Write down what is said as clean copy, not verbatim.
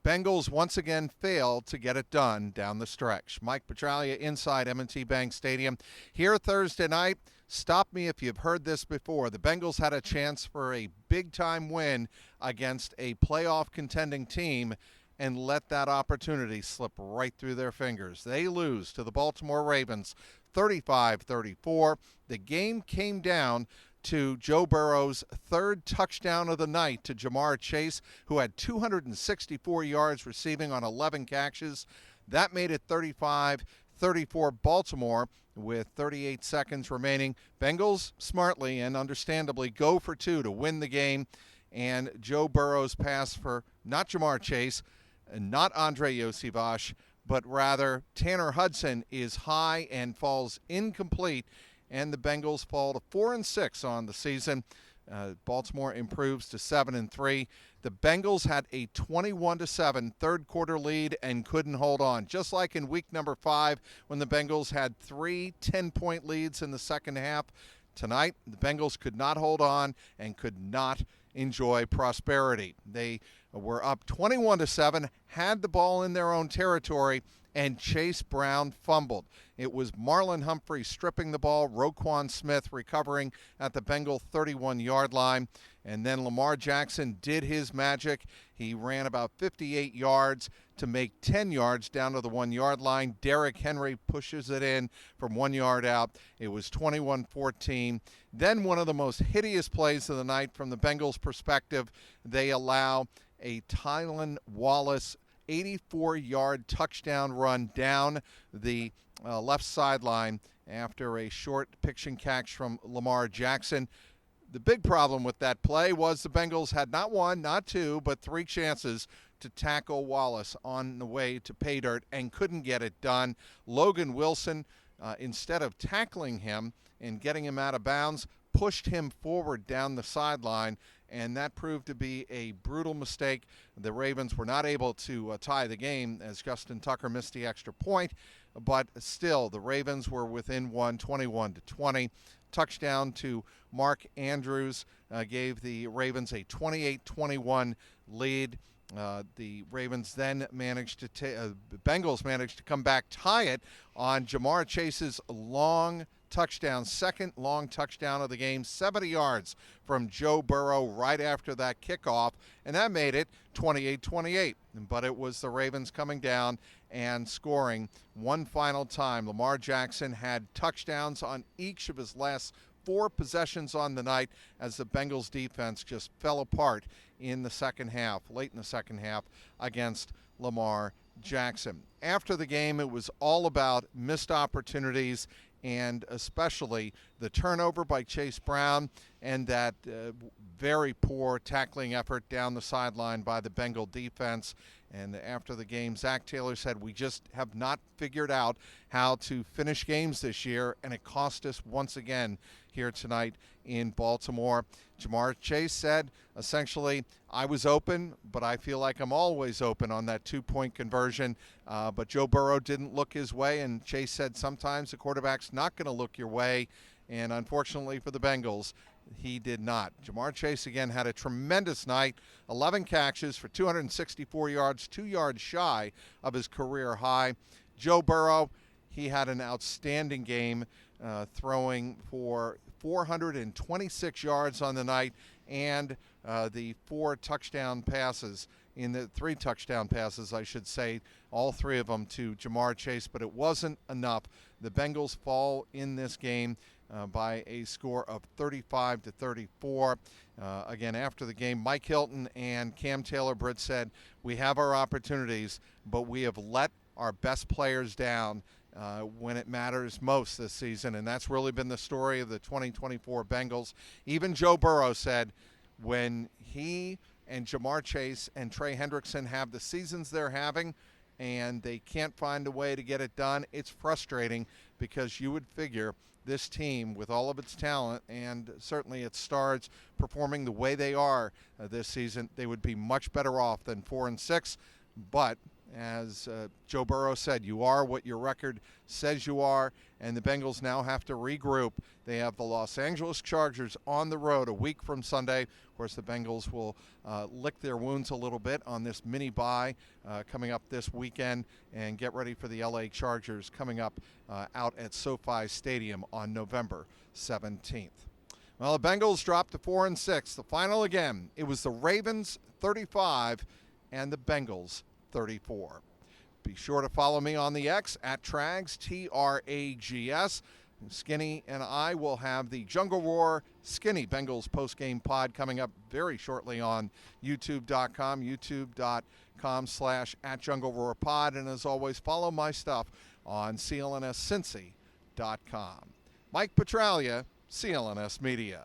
Bengals once again failed to get it done down the stretch. Mike Petraglia inside M&T Bank Stadium. Here Thursday night, stop me if you've heard this before. The Bengals had a chance for a big-time win against a playoff contending team and let that opportunity slip right through their fingers. They lose to the Baltimore Ravens 35-34. The game came down to Joe Burrow's third touchdown of the night to Jamar Chase, who had 264 yards receiving on 11 catches. That made it 35-34 Baltimore with 38 seconds remaining. Bengals smartly and understandably go for two to win the game, and Joe Burrow's pass for not Jamar Chase and not Andre Yosivas, but rather Tanner Hudson is high and falls incomplete, and the Bengals fall to 4-6 on the season. Baltimore improves to 7-3. The Bengals had a 21-7 third quarter lead and couldn't hold on. Just like in week number 5 when the Bengals had 3 10-point leads in the second half. Tonight, the Bengals could not hold on and could not enjoy prosperity. They were up 21-7, had the ball in their own territory, and Chase Brown fumbled. It was Marlon Humphrey stripping the ball, Roquan Smith recovering at the Bengal 31-yard line, and then Lamar Jackson did his magic. He ran about 58 yards to make 10 yards down to the 1-yard line. Derrick Henry pushes it in from 1 yard out. It was 21-14. Then one of the most hideous plays of the night from the Bengals' perspective, they allow a Tylan Wallace 84-yard touchdown run down the left sideline after a short pitch and catch from Lamar Jackson. The big problem with that play was the Bengals had not one, not two, but 3 chances to tackle Wallace on the way to pay dirt and couldn't get it done. Logan Wilson, instead of tackling him and getting him out of bounds, pushed him forward down the sideline, and that proved to be a brutal mistake. The Ravens were not able to tie the game as Justin Tucker missed the extra point, but still the Ravens were within one, 21-20. Touchdown to Mark Andrews gave the Ravens a 28-21 lead. The Ravens then managed to the Bengals managed to come back, tie it on Jamar Chase's long touchdown, second long touchdown of the game, 70 yards from Joe Burrow right after that kickoff, and that made it 28-28. But it was the Ravens coming down and scoring one final time. Lamar Jackson had touchdowns on each of his last 4 possessions on the night as the Bengals defense just fell apart in the second half, late in the second half against Lamar Jackson. After the game, it was all about missed opportunities and especially the turnover by Chase Brown and that very poor tackling effort down the sideline by the Bengal defense. And after the game, Zach Taylor said, we just have not figured out how to finish games this year, and it cost us once again here tonight in Baltimore. Jamar Chase said, essentially, I was open, but I feel like I'm always open on that 2-point conversion. But Joe Burrow didn't look his way, and Chase said sometimes the quarterback's not going to look your way. And unfortunately for the Bengals, he did not. Jamar Chase again had a tremendous night, 11 catches for 264 yards, 2 yards shy of his career high. Joe Burrow, he had an outstanding game, throwing for 426 yards on the night and the 3 touchdown passes, I should say, all 3 of them to Jamar Chase, but it wasn't enough. The Bengals fall in this game by a score of 35-34. Again, after the game, Mike Hilton and Cam Taylor-Britt said, we have our opportunities, but we have let our best players down when it matters most this season, and that's really been the story of the 2024 Bengals. Even Joe Burrow said when he and Jamar Chase and Trey Hendrickson have the seasons they're having and they can't find a way to get it done, it's frustrating because you would figure this team, with all of its talent and certainly its stars performing the way they are this season, they would be much better off than 4-6. But As Joe Burrow said, you are what your record says you are, and the Bengals now have to regroup. They have the Los Angeles Chargers on the road a week from Sunday. Of course, the Bengals will lick their wounds a little bit on this mini bye coming up this weekend and get ready for the LA Chargers coming up out at SoFi Stadium on November 17th. Well, the Bengals dropped to 4-6. The final again, it was the Ravens 35 and the Bengals 34. Be sure to follow me on the X at Trags, Trags. Skinny and I will have the Jungle Roar Skinny Bengals postgame pod coming up very shortly on youtube.com, youtube.com/@JungleRoarPod. And as always, follow my stuff on clnscincy.com. Mike Petraglia, CLNS Media.